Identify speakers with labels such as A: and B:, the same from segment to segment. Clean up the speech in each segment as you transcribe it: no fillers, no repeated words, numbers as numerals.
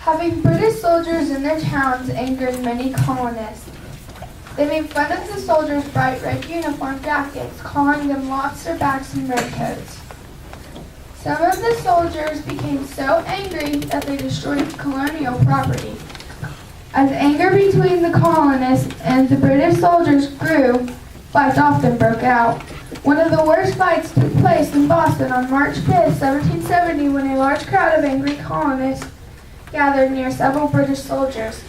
A: Having British soldiers in their towns angered many colonists. They made fun of the soldiers' bright red uniform jackets, calling them lobsterbacks and redcoats. Some of the soldiers became so angry that they destroyed colonial property. As anger between the colonists and the British soldiers grew, fights often broke out. One of the worst fights took place in Boston on March 5, 1770, when a large crowd of angry colonists gathered near several British soldiers.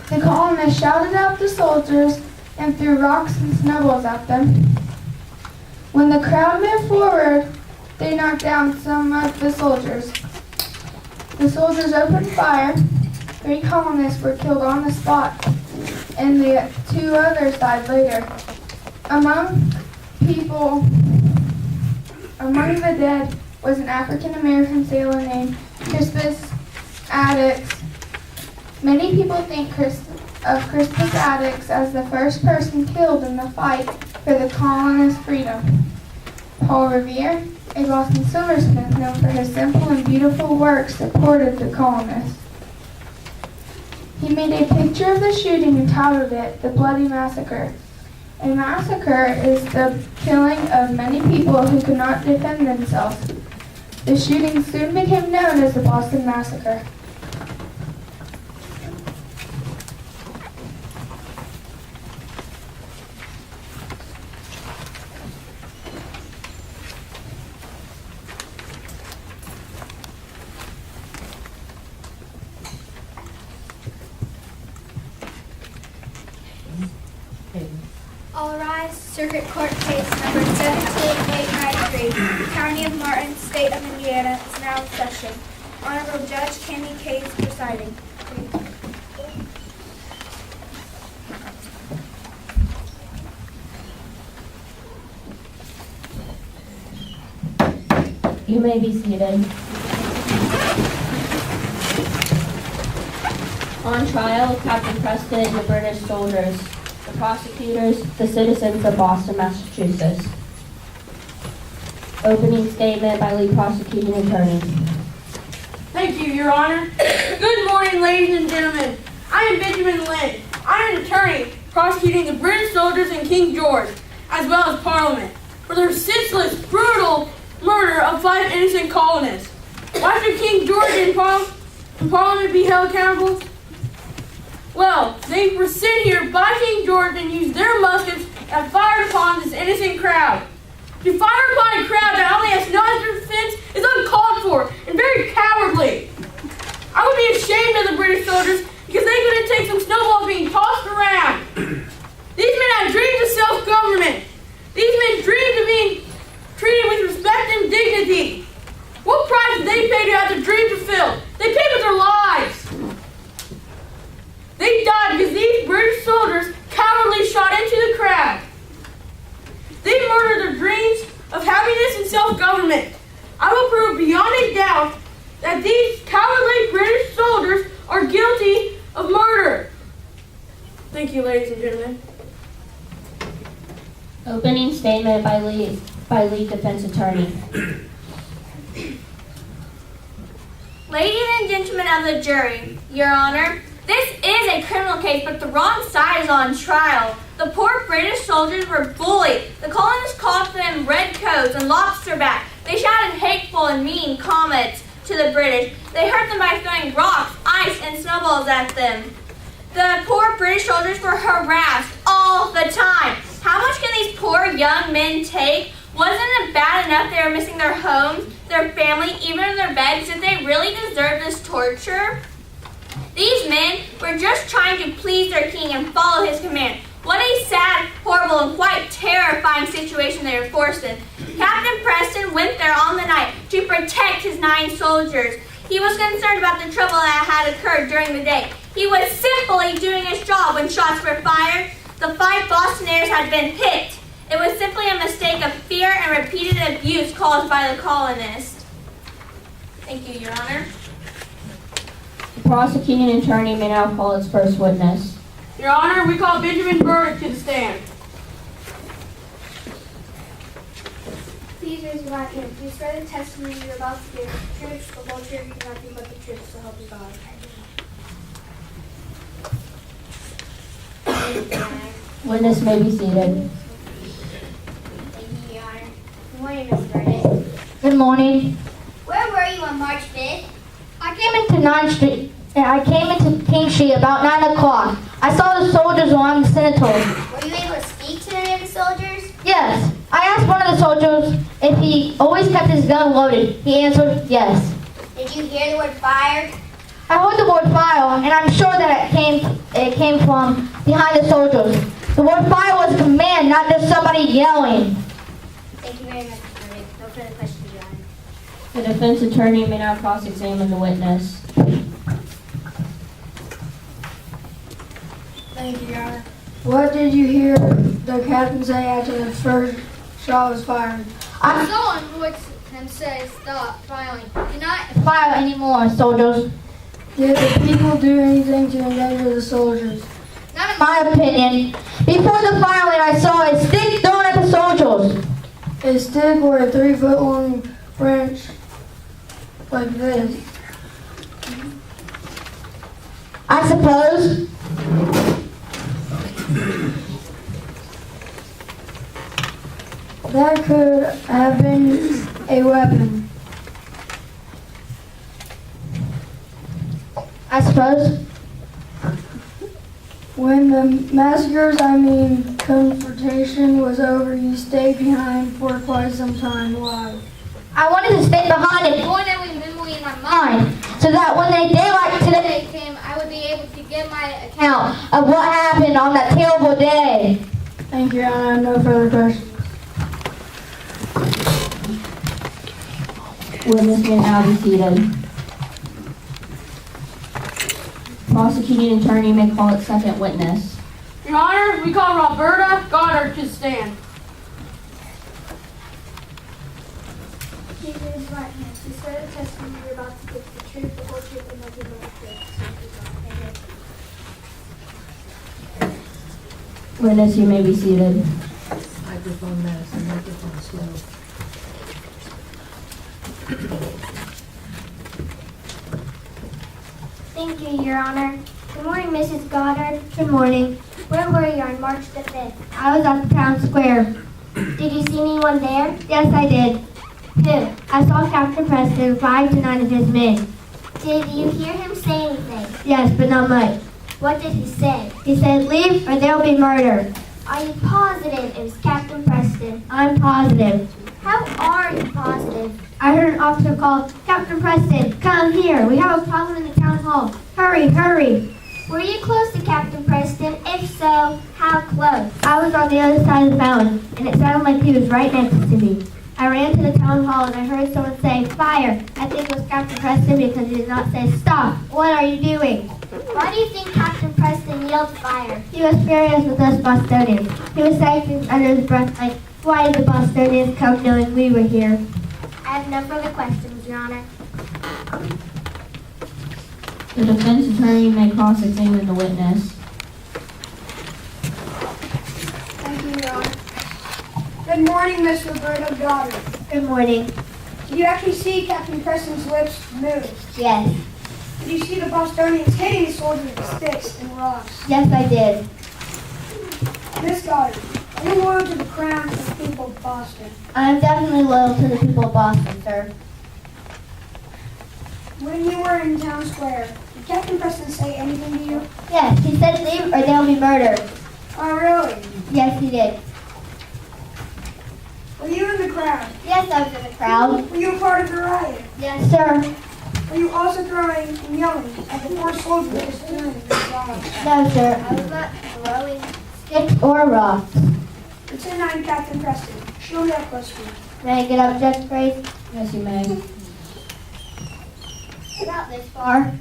A: The colonists shouted at the soldiers and threw rocks and snowballs at them. When the crowd moved forward, they knocked down some of the soldiers. The soldiers opened fire. 3 colonists were killed on the spot, and the 2 others died later. Among the dead was an African-American sailor named Crispus Attucks. Many people think of Crispus Attucks as the first person killed in the fight for the colonists' freedom. Paul Revere, a Boston silversmith known for his simple and beautiful work, supported the colonists. He made a picture of the shooting and titled it "The Bloody Massacre." A massacre is the killing of many people who could not defend themselves. The shooting soon became known as the Boston Massacre.
B: All rise. Circuit Court case number 17893, County of Martin, State of Indiana, is now in session. Honorable Judge Candy Case presiding.
C: You may be seated. On trial, Captain Preston and the British soldiers, the prosecutors, the citizens of Boston, Massachusetts. Opening statement by lead prosecuting attorney.
D: Thank you, Your Honor. Good morning, ladies and gentlemen. I am Benjamin Lynn. I am an attorney prosecuting the British soldiers in King George, as well as Parliament, for their senseless, brutal murder of 5 innocent colonists. Why should King George and Parliament be held accountable? Well, they were sent here by King George and used their muskets and fired upon this innocent crowd. To fire upon a crowd that only has no other defense is uncalled for and very cowardly. I would be ashamed of the British soldiers because they couldn't take some snowballs being tossed around. These men had dreams of self-government. These men dreamed of being treated with respect and dignity. What price did they pay to have their dreams fulfilled? They paid with their lives. They died because these British soldiers cowardly shot into the crowd. They murdered their dreams of happiness and self-government. I will prove beyond a doubt that these cowardly British soldiers are guilty of murder. Thank you, ladies and gentlemen.
C: Opening statement by lead defense attorney.
E: Ladies and gentlemen of the jury, Your Honor, this is a criminal case, but the wrong side is on trial. The poor British soldiers were bullied. The colonists called them redcoats and lobsterback. They shouted hateful and mean comments to the British. They hurt them by throwing rocks, ice, and snowballs at them. The poor British soldiers were harassed all the time. How much can these poor young men take? Wasn't it bad enough they were missing their homes, their family, even their beds? Did they really deserve this torture? These men were just trying to please their king and follow his command. What a sad, horrible, and quite terrifying situation they were forced in. Captain Preston went there on the night to protect his 9 soldiers. He was concerned about the trouble that had occurred during the day. He was simply doing his job when shots were fired. The 5 Bostonians had been hit. It was simply a mistake of fear and repeated abuse caused by the colonists. Thank you, Your Honor.
C: The prosecuting attorney may now call its first witness.
D: Your Honor, we call Benjamin Burdick to the stand.
E: The
B: Please raise your right hand. Do you swear the testimony you're about to give is the truth, the whole truth, and nothing but the truth, so help you God?
C: Witness may be seated.
B: Thank you, Your Honor. Good morning, Ms. Burnett.
F: Good morning.
B: Where were you on March 5th?
F: I came into 9th Street. I came into King Street about 9 o'clock. I saw the soldiers on the senators.
B: Were you able to speak to any of the soldiers?
F: Yes. I asked one of the soldiers if he always kept his gun loaded. He answered yes.
B: Did you hear the word fire?
F: I heard the word fire, and I'm sure that it came from behind the soldiers. The word fire was a command, not just somebody yelling.
B: Thank you very much, Ms. Burnett. No further questions, Your Honor.
C: The defense attorney may now cross-examine the witness.
G: Thank you, Your Honor. What did you hear the captain say after the first shot was fired?
F: I
B: saw him say, stop firing. Do not
F: don't fire anymore, soldiers.
G: Did the people do anything to endanger the soldiers?
F: Not in my opinion. Before the firing, I saw a stick thrown at the soldiers.
G: A stick or a 3-foot-long branch like this.
F: I suppose.
G: That could have been a weapon.
F: I suppose.
G: When the massacres, confrontation was over, you stayed behind for quite some time. Why?
F: I wanted to stay behind and
B: going every memory in my mind.
F: mine, so that when they daylight today
B: Today came, I would be able to give my account.
F: count of what happened on that terrible day.
G: Thank you, Your Honor. I have no further questions.
C: Witness may now be seated. Prosecuting attorney may call its second witness.
D: Your Honor, we call Roberta Goddard to stand.
B: Please raise your right hand. Do you swear the testimony you're about to give is the truth, the whole truth, and nothing but the truth, so help you God?
C: Witness, you may be seated.
H: Microphone medicine, microphone slow.
B: Thank you, Your Honor. Good morning, Mrs. Goddard. Good morning. Where were you on March the 5th?
F: I was at the town square.
B: Did you see anyone there?
F: Yes, I did.
B: Who?
F: I saw Captain Preston 5 to 9 of his men.
B: Did you hear him say anything?
F: Yes, but not much.
B: What did he say?
F: He said, leave or there will be murder.
B: Are you positive it was Captain Preston?
F: I'm positive.
B: How are you positive?
F: I heard an officer call, Captain Preston, come here. We have a problem in the town hall. Hurry, hurry.
B: Were you close to Captain Preston? If so, how close?
F: I was on the other side of the fountain, and it sounded like he was right next to me. I ran to the town hall, and I heard someone say, fire. I think it was Captain Preston because he did not say, stop. What are you doing?
B: Why do you think Captain Preston yelled fire?
F: He was furious with us Bostonians. He was saying things under his breath like, why did the Bostonians come knowing we were here?
B: I have no further questions, Your Honor.
C: The defense attorney may cross-examine the witness.
G: Thank you, Your Honor. Good morning, Miss Roberta Goddard.
F: Good morning.
G: Did you actually see Captain Preston's lips move?
F: Yes.
G: Did you see the Bostonians hitting the soldiers with sticks and rocks?
F: Yes, I did.
G: Miss Goddard, are you loyal to the crown and the people of Boston?
F: I'm definitely loyal to the people of Boston, sir.
G: When you were in town square, did Captain Preston say anything to you?
F: Yes, he said leave or they'll be murdered.
G: Oh, really?
F: Yes, he did.
G: Were you in the crowd?
F: Yes, I was in the crowd.
G: Were you a part of the riot?
F: Yes, sir.
G: Were you also throwing and yelling at the poor soldiers during the riot?
F: No, sir.
B: I was not throwing.
F: Sticks or rocks.
G: Lieutenant 9 Captain Preston, show me that question.
F: May I get up, Judge Grace?
C: Yes, you may.
F: About this far.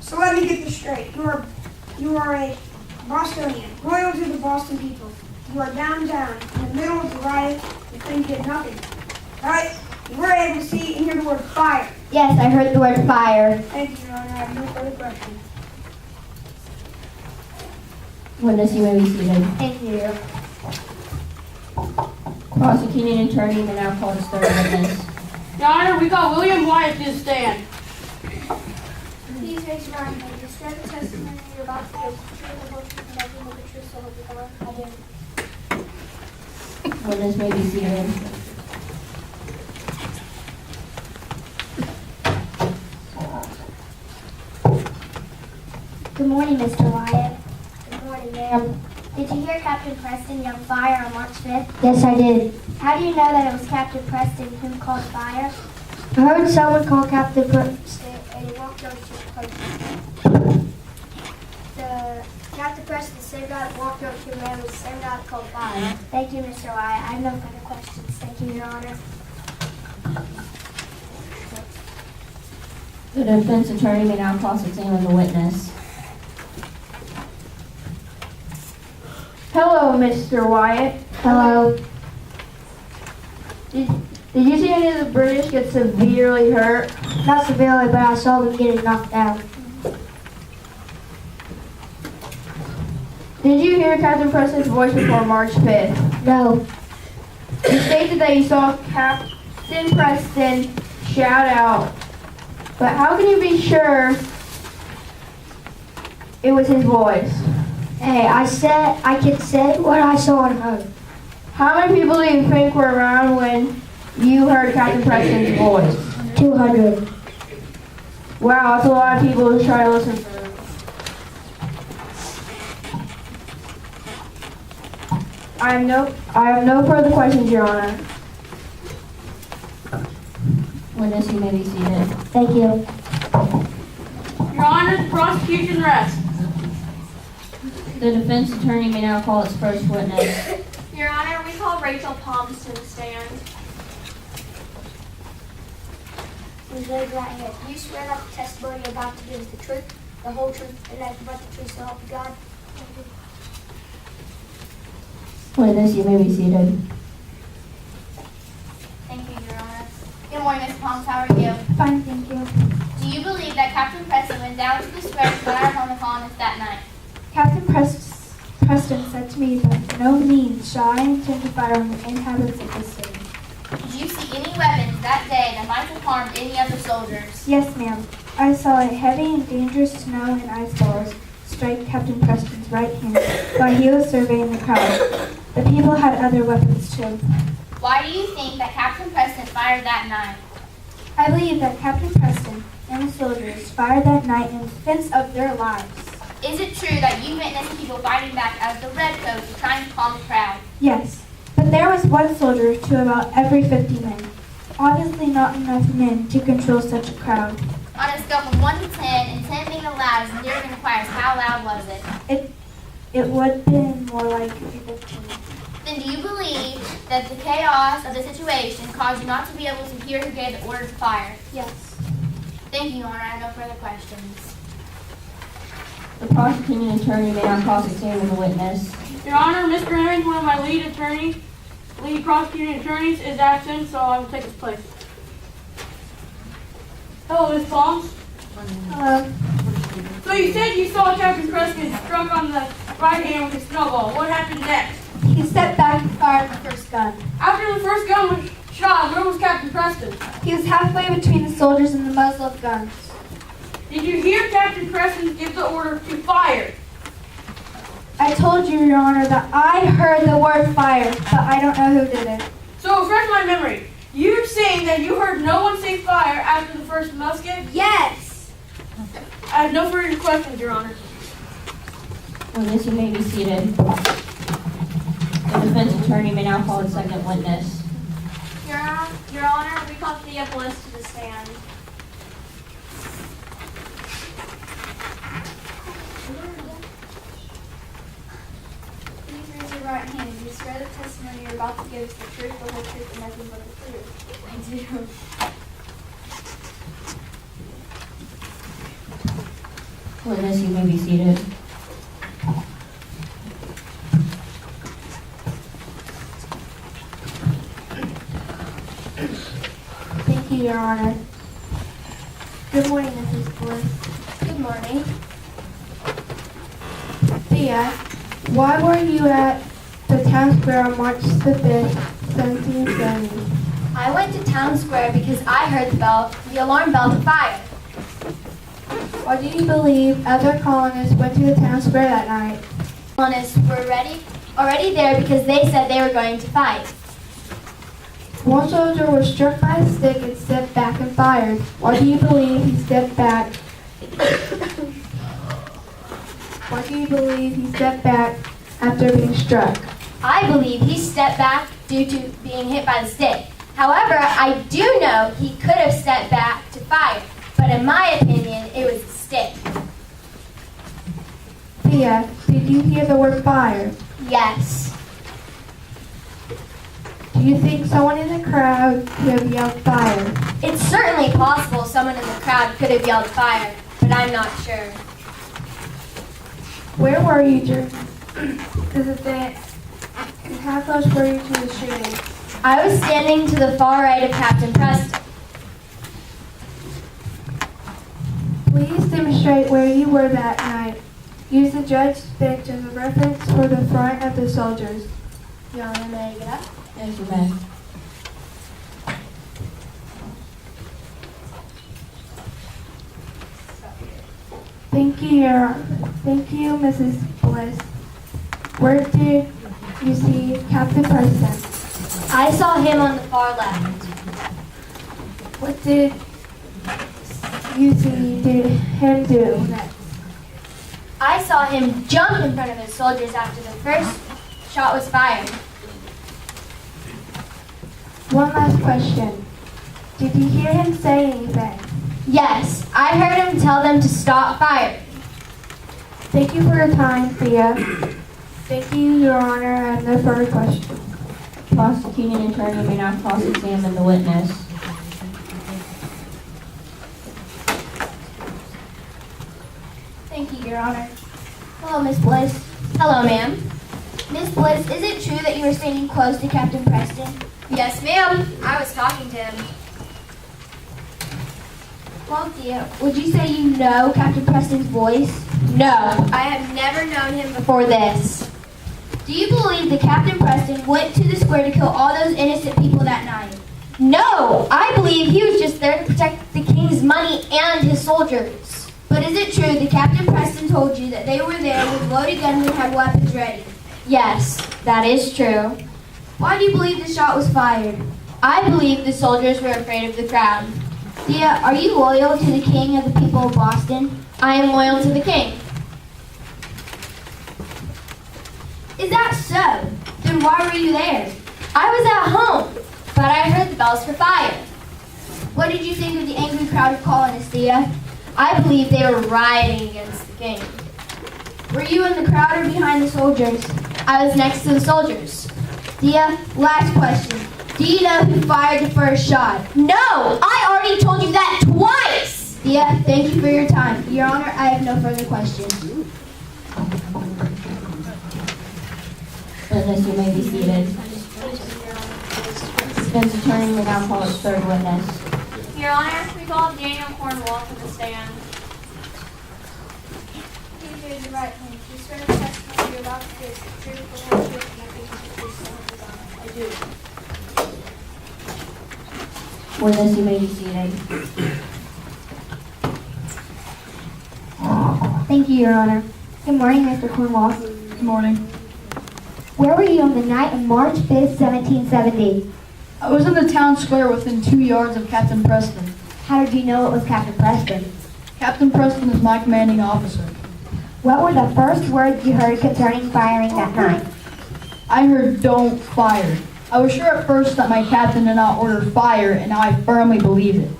G: So let me get this straight. You are a Bostonian, loyal to the Boston people. You are downtown in the middle of the riot. You couldn't get nothing, right? You were able to see and hear the word fire.
F: Yes, I heard the word fire.
G: Thank you, Your Honor. I have no further questions.
C: Witness, you may be seated.
F: Thank you.
C: Prosecuting attorney may now call his third witness.
D: Your Honor, we got William Wyatt to the stand.
B: Please raise your right hand. You swear the testimony you're about to give is the truth, the whole truth, and nothing but the truth, so help you God? I do.
C: Witness may be seated.
F: Good morning, Mr. Wyatt.
B: Good morning, ma'am.
F: Did you hear Captain Preston yell fire on March 5th? Yes, I did. How do you know that it was Captain Preston who called fire? I heard someone call Captain Preston.
B: And he walked over to the place. The Captain Preston, the same guy that walked over to the man, was the same guy that called fire.
F: Thank you, Mr. Wyatt. I have no further questions. Thank you, Your Honor.
C: The defense attorney may now cross-examine the witness.
A: Hello, Mr. Wyatt.
F: Hello.
A: Did you see any of the British get severely hurt?
F: Not severely, but I saw them getting knocked out.
A: Did you hear Captain Preston's voice before March 5th?
F: No.
A: You stated that you saw Captain Preston shout out. But how can you be sure it was his voice?
F: Hey, I can say what I saw and heard.
A: How many people do you think were around when you heard Captain Preston's voice?
F: 200.
A: Wow, that's a lot of people to try to listen for him. I have no further questions, Your Honor.
C: Witness, you may be seated.
F: Thank you.
D: Your Honor, the prosecution rests.
C: The defense attorney may now call its first witness.
E: Your Honor, we call Rachel Palms to the stand.
B: Please raise your right hand. Do you swear that the testimony you're about to give is the truth, the whole truth, and nothing but the truth, so help you God?
C: Witness, you may be seated.
E: Thank you, Your Honor. Good morning, Ms. Palms. How are you?
F: Fine, thank you.
E: Do you believe that Captain Preston went down to the square to fire on the colonists that night?
F: Captain Preston said to me that by no means shall I intend to fire on the inhabitants of this city.
E: Did you see any weapons that day that might have harmed any of the soldiers?
F: Yes, ma'am. I saw a heavy and dangerous snow and ice balls strike Captain Preston's right hand while he was surveying the crowd. The people had other weapons too.
E: Why do you think that Captain Preston fired that night?
F: I believe that Captain Preston and the soldiers fired that night in defense of their lives.
E: Is it true that you witnessed people fighting back as the redcoats were trying to calm the crowd?
F: Yes, but there was one soldier to about every 50 men. Obviously not enough men to control such a crowd.
E: On a scale from 1 to 10, and 10 being the loudest and 0 being the quietest, how loud was it?
F: It would have been more like 15.
E: Then do you believe that the chaos of the situation caused you not to be able to hear who gave the order to fire?
F: Yes.
E: Thank you, Your Honor. I have no further questions.
C: The prosecuting attorney may now cross-examine the witness.
D: Your Honor, Mr. Herring, one of my lead prosecuting attorneys, is absent, so I will take his place. Hello, Ms. Palms.
F: Hello.
D: So you said you saw Captain Preston struck on the right hand with a snowball. What happened next?
F: He stepped back and fired the first gun.
D: After the first gun was shot, where was Captain Preston?
F: He was halfway between the soldiers and the muzzle of guns.
D: Did you hear Captain Preston give the order to fire?
F: I told you, Your Honor, that I heard the word fire, but I don't know who did it.
D: So refresh my memory. You're saying that you heard no one say fire after the first musket?
F: Yes!
D: I have no further questions, Your Honor.
C: Witness, you may be seated. The defense attorney may now call its second witness.
E: Your Honor, we call Theophilus to the stand.
B: Please raise your right hand. Do you swear the testimony you're about to give is the truth, the whole truth, and nothing but the truth?
E: I do.
C: Witness, you may be seated.
F: Thank you, Your Honor. Good morning, Mrs. Bliss.
B: Good morning.
A: Thea, why were you at the town square on March the 5th 1770.
F: I went to town square because I heard the alarm bell to fire.
A: Why do you believe other colonists went to the town square that night?
F: Colonists were already there because they said they were going to fight.
A: One soldier was struck by a stick and stepped back and fired. Why do you believe he stepped back? Why do you believe he stepped back after being struck?
F: I believe he stepped back due to being hit by the stick. However, I do know he could have stepped back to fire, but in my opinion, it was the stick.
A: Thea, did you hear the word fire?
F: Yes.
A: Do you think someone in the crowd could have yelled fire?
F: It's certainly possible someone in the crowd could have yelled fire, but I'm not sure.
A: Where were you during this event? And how close were you to the shooting?
F: I was standing to the far right of Captain Preston.
A: Please demonstrate where you were that night. Use the judge's bench as a reference for the front of the soldiers.
F: Your Honor, may I get up?
C: Yes, you may.
A: Thank you, Your Honor. Thank you, Mrs. Bliss. Where did you see Captain Preston?
F: I saw him on the far left.
A: What did you see him do next?
F: I saw him jump in front of his soldiers after the first shot was fired.
A: One last question. Did you hear him say anything?
F: Yes, I heard him tell them to stop firing.
A: Thank you for your time, Thea. Thank you, Your Honor, and no further questions.
C: Prosecuting attorney may not cross-examine the witness.
F: Thank you, Your Honor. Hello, Miss Bliss. Hello, ma'am. Miss Bliss, is it true that you were standing close to Captain Preston? Yes, ma'am. I was talking to him. Well, Thea, would you say you know Captain Preston's voice? No, I have never known him before this. Do you believe that Captain Preston went to the square to kill all those innocent people that night? No, I believe he was just there to protect the king's money and his soldiers. But is it true that Captain Preston told you that they were there with loaded guns and had weapons ready? Yes, that is true. Why do you believe the shot was fired? I believe the soldiers were afraid of the crowd. Thea, are you loyal to the king of the people of Boston? I am loyal to the king. Is that so? Then why were you there? I was at home, but I heard the bells for fire. What did you think of the angry crowd of colonists, Thea? I believe they were rioting against the king. Were you in the crowd or behind the soldiers? I was next to the soldiers. Thea, last question. Do you know who fired the first shot? No! I already told you that twice! Thea, thank you for your time. Your Honor, I have no further questions.
C: Witness, you may be seated. Defense attorney may now call its third witness.
E: Your Honor, we call Daniel Cornwall to the stand.
B: Please raise your right hand. Do you swear the testimony you're about to give is the truth, the whole truth, and nothing but the truth, so help you God? I do.
C: Witness, you may be seated.
F: Thank you, Your Honor. Good morning, Mr. Cornwall.
I: Good morning.
F: Where were you on the night of March 5th, 1770?
I: I was in the town square within 2 yards of Captain Preston.
F: How did you know it was Captain Preston?
I: Captain Preston is my commanding officer.
F: What were the first words you heard concerning firing that night?
I: I heard "don't fire." I was sure at first that my captain did not order fire, and now I firmly believe it.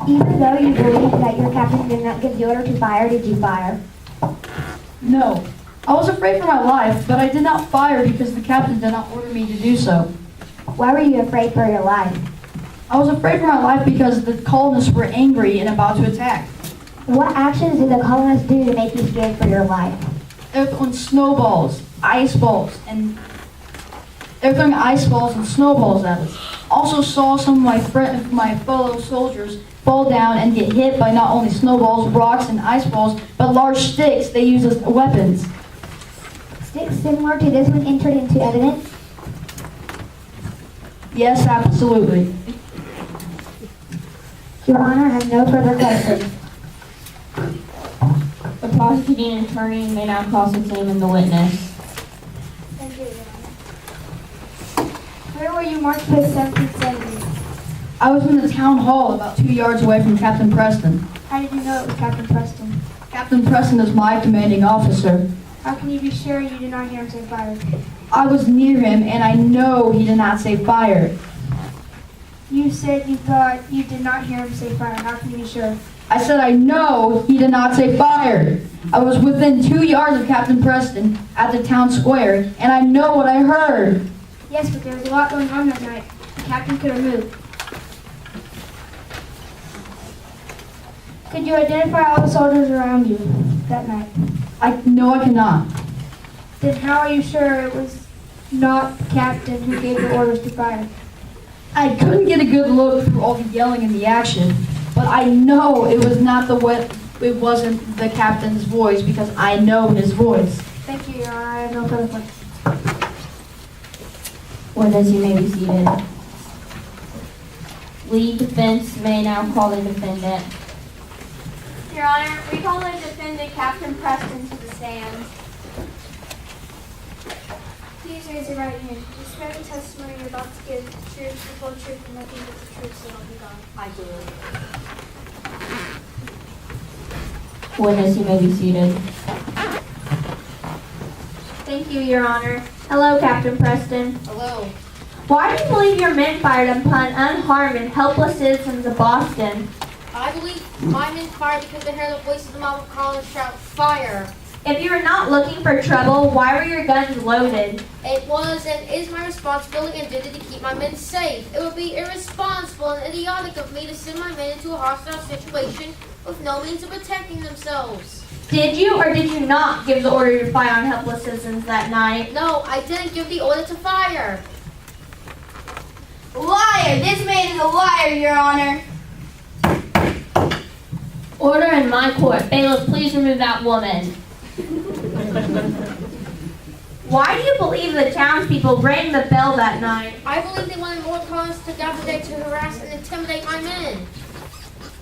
F: Even though you believed that your captain did not give the order to fire, did you fire?
I: No. I was afraid for my life, but I did not fire because the captain did not order me to do so.
F: Why were you afraid for your life?
I: I was afraid for my life because the colonists were angry and about to attack.
F: What actions did the colonists do to make you scared for your life?
I: They were throwing snowballs, ice balls, and they were throwing ice balls and snowballs at us. Also saw some of my fellow soldiers fall down and get hit by not only snowballs, rocks, and ice balls, but large sticks they use as weapons.
F: Sticks similar to this one entered into evidence?
I: Yes, absolutely.
F: Your Honor, I have no further questions.
C: The prosecuting attorney may now cross-examine the witness.
B: Thank you, Your Honor. Where were you March 5th, 1770?
I: I was in the town hall about 2 yards away from Captain Preston.
B: How did you know it was Captain Preston?
I: Captain Preston is my commanding officer.
B: How can you be sure you did not hear him say fire?
I: I was near him, and I know he did not say fire.
B: You said you thought you did not hear him say fire. How can you be sure?
I: I said I know he did not say fire. I was within 2 yards of Captain Preston at the town square, and I know what I heard.
B: Yes, but there was a lot going on that night. The captain could have moved. Could you identify all the soldiers around you that night?
I: No, I cannot.
B: Then how are you sure it was not the captain who gave the orders to fire?
I: I couldn't get a good look through all the yelling and the action, but I know it wasn't the captain's voice because I know his voice.
B: Thank you, Your Honor. I have no further questions.
C: Witness, you may be seated. Lead defense may now call the defendant.
E: Your Honor, we call the defendant Captain Preston to the stand.
B: Please raise your right hand. You swear the testimony you're about to give the truth, the full truth, and nothing but the truth, so help you God.
E: I do.
C: Witness, you may be seated.
E: Thank you, Your Honor. Hello, Captain Preston.
J: Hello.
E: Why do you believe your men fired upon unharmed and helpless citizens of Boston?
J: I believe my men fired because they heard the voice of the mob calling and shout, fire.
E: If you were not looking for trouble, why were your guns loaded?
J: It was and is my responsibility and duty to keep my men safe. It would be irresponsible and idiotic of me to send my men into a hostile situation with no means of protecting themselves.
E: Did you or did you not give the order to fire on helpless citizens that night?
J: No, I didn't give the order to fire.
F: Liar! This man is a liar, Your Honor.
C: Order in my court. Bailiff, please remove that woman.
E: Why do you believe the townspeople rang the bell that night?
J: I believe they wanted more colonists to gather there to harass and intimidate my men.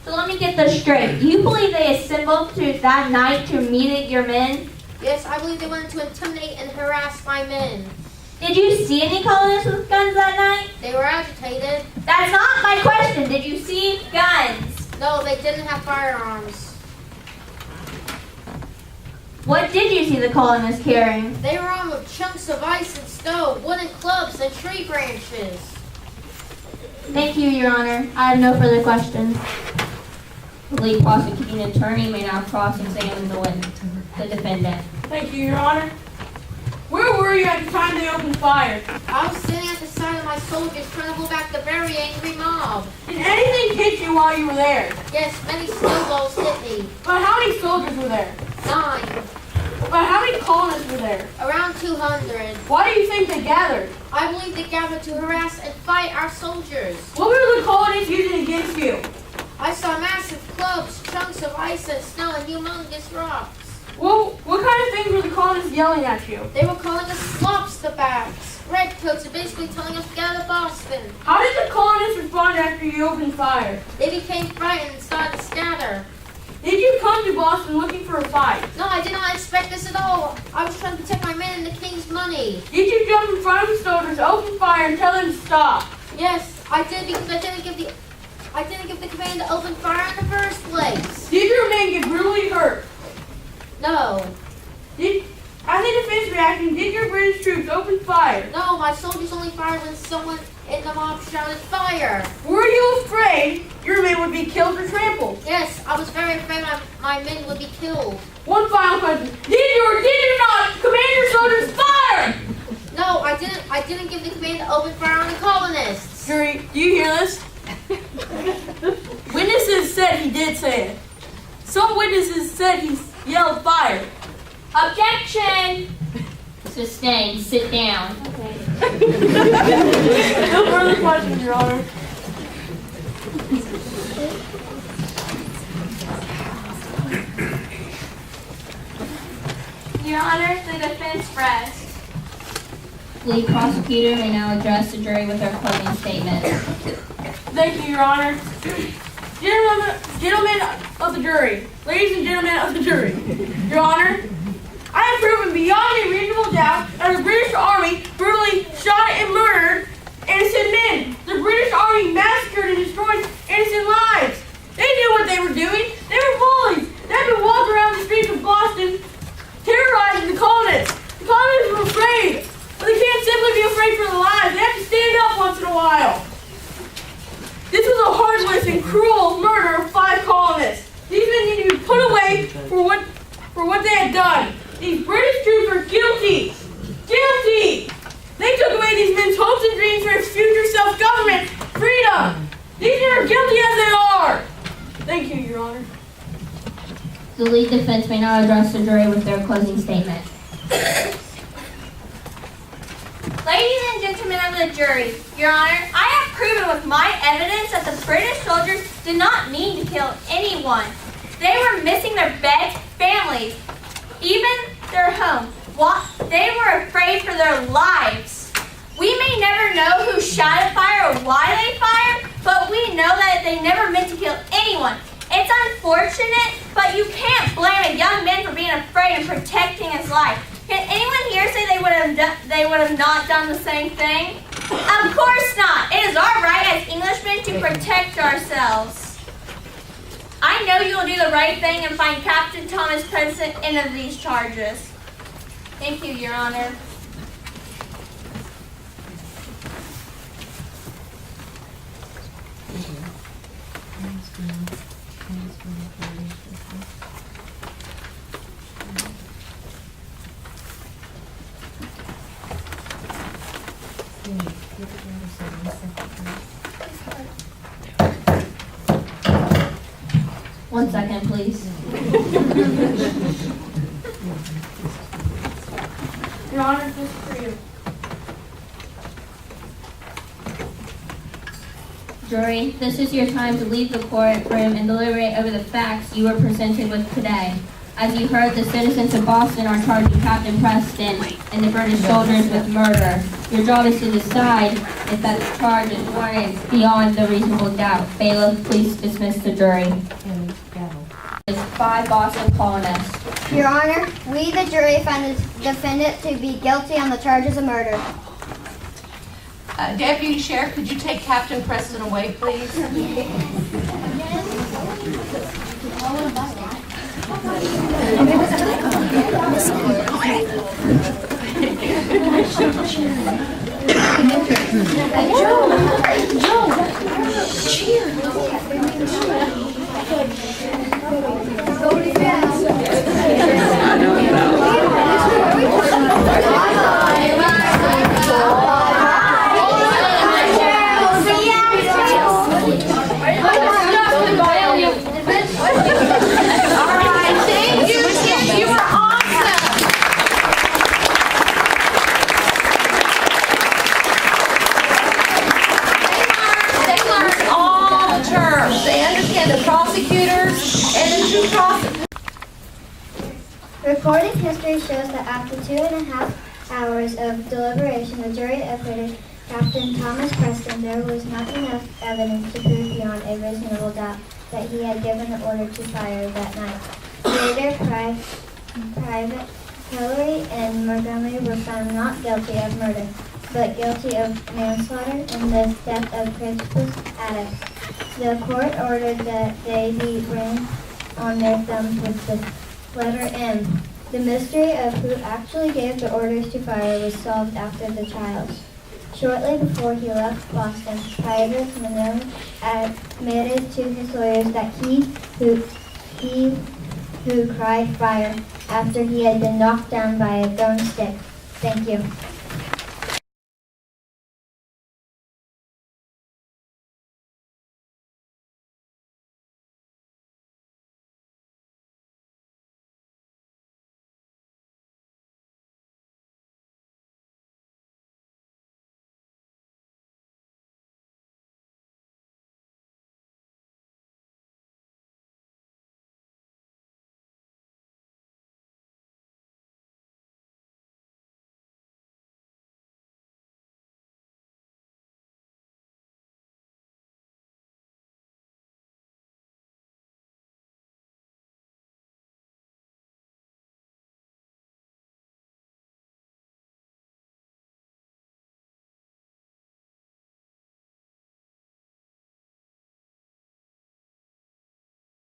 E: So let me get this straight. You believe they assembled that night to meet your men?
J: Yes, I believe they wanted to intimidate and harass my men.
E: Did you see any colonists with guns that night?
J: They were agitated.
E: That's not my question. Did you see guns?
J: No, they didn't have firearms.
E: What did you see the colonists carrying?
J: They were armed with chunks of ice and snow, wooden clubs, and tree branches.
E: Thank you, Your Honor. I have no further questions.
C: The lead prosecuting attorney may now cross-examine the defendant.
D: Thank you, Your Honor. Where were you at the time they opened fire?
J: I was sitting at the side of my soldiers trying to hold back the very angry mob.
D: Did anything hit you while you were there?
J: Yes, many snowballs hit me.
D: But how many soldiers were there?
J: 9.
D: But how many colonists were there?
J: Around 200.
D: Why do you think they gathered?
J: I believe they gathered to harass and fight our soldiers.
D: What were the colonists using against you?
J: I saw massive clubs, chunks of ice and snow, and humongous rocks.
D: Well, what kind of things were the colonists yelling at you?
J: They were calling us slopstabacks, redcoats, and basically telling us to get out of Boston.
D: How did the colonists respond after you opened fire?
J: They became frightened and started to scatter.
D: Did you come to Boston looking for a fight?
J: No, I did not expect this at all. I was trying to protect my men and the king's money.
D: Did you jump in front of the soldiers, open fire, and tell them to stop?
J: Yes, I did because I didn't give the command to open fire in the first place.
D: Did your men get brutally hurt?
J: No.
D: As a defense reaction, did your British troops open fire?
J: No, my soldiers only fired when someone in the mob shouted fire.
D: Were you afraid your men would be killed or trampled?
J: Yes, I was very afraid my men would be killed.
D: One final question. Did you or did you not command your soldiers fire?
J: No, I didn't give the command to open fire on the colonists.
D: Jury, do you hear this? Witnesses said he did say it. Some witnesses said he yelled fire.
E: Objection!
C: Sustained. Sit down.
D: No further questions, Your Honor.
E: Your Honor, the defense rests.
C: Lead prosecutor may now address the jury with their closing statement.
D: Thank you, Your Honor. Gentlemen of the jury, ladies and gentlemen of the jury, Your Honor, I have proven beyond a reasonable doubt that the British Army brutally shot and murdered innocent men. The British Army massacred and destroyed innocent lives. They knew what they were doing. They were bullies. They had been walking around the streets of Boston terrorizing the colonists. The colonists were afraid, but they can't simply be afraid for their lives. They have to stand up once in a while. This was a heartless and cruel murder of 5 colonists. These men need to be put away for what they had done. These British troops are guilty. Guilty! They took away these men's hopes and dreams for future self-government, freedom. These men are guilty as they are. Thank you, Your Honor.
C: The lead defense may now address the jury with their closing statement.
E: Ladies and gentlemen of the jury, Your Honor, I have proven with my evidence that the British soldiers did not mean to kill anyone. They were missing their beds, families, even their home. They were afraid for their lives. We may never know who shot a fire or why they fired, but we know that they never meant to kill anyone. It's unfortunate, but you can't blame a young man for being afraid and protecting his life. Can anyone here say they would have not done the same thing? Of course not. It is our right as Englishmen to protect ourselves. I know you will do the right thing and find Captain Thomas Preston in of these charges. Thank you, Your Honor.
C: One second, please.
D: Your Honor, this is for you.
C: Jury, this is your time to leave the courtroom and deliberate over the facts you were presented with today. As you heard, the citizens of Boston are charging Captain Preston and the British soldiers with murder. Your job is to decide if that charge is warranted beyond the reasonable doubt. Bailiff, please dismiss the jury. It's 5 Boston colonists.
F: Your Honor, we, the jury, find the defendant to be guilty on the charges of murder.
K: Deputy Sheriff, could you take Captain Preston away, please?
F: Recorded history shows that after 2.5 hours of deliberation, the jury acquitted Captain Thomas Preston. There was not enough evidence to prove beyond a reasonable doubt that he had given the order to fire that night. Later, Private Hillary and Montgomery were found not guilty of murder, but guilty of manslaughter and the death of Crispus Attucks. The court ordered that they be branded on their thumbs with the letter M. The mystery of who actually gave the orders to fire was solved after the trials. Shortly before he left Boston, Private Montgomery admitted to his lawyers that he who cried fire after he had been knocked down by a thrown stick. Thank you.